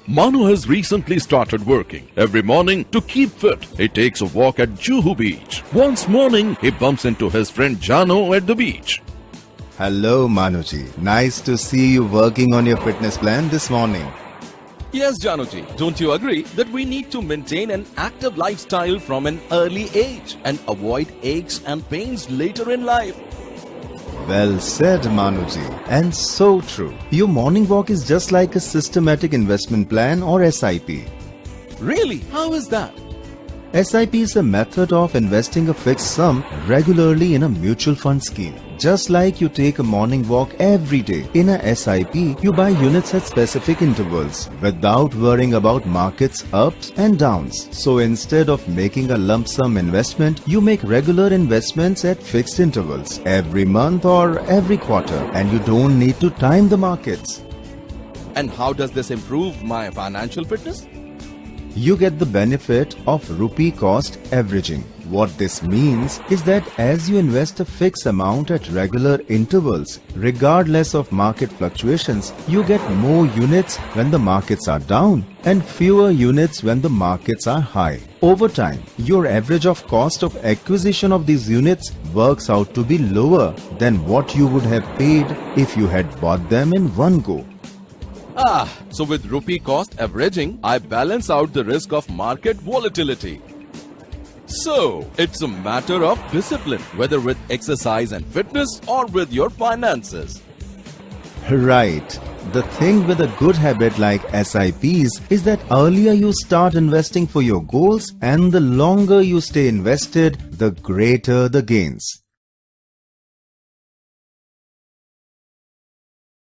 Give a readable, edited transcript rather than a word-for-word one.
Manu has recently started working. Every morning, to keep fit, he takes a walk at Juhu Beach. Once morning, he bumps into his friend Jano at the beach. Hello Manuji, nice to see you working on your fitness plan this morning. Yes, Januji, don't you agree that we need to maintain an active lifestyle from an early age and avoid aches and pains later in life? Well said Manuji, and so true. Your morning walk is just like a systematic investment plan or SIP. Really? How is that? SIP is a method of investing a fixed sum regularly in a mutual fund scheme. Just like you take a morning walk every day, in a SIP, you buy units at specific intervals without worrying about markets ups and downs. So instead of making a lump sum investment, you make regular investments at fixed intervals every month or every quarter, and you don't need to time the markets. And how does this improve my financial fitness? You get the benefit of rupee cost averaging. What this means is that as you invest a fixed amount at regular intervals, regardless of market fluctuations, you get more units when the markets are down and fewer units when the markets are high. Over time, your average of cost of acquisition of these units works out to be lower than what you would have paid if you had bought them in one go. So with rupee cost averaging, I balance out the risk of market volatility. So, it's a matter of discipline, whether with exercise and fitness or with your finances. Right. The thing with a good habit like SIPs is that earlier you start investing for your goals and the longer you stay invested, the greater the gains.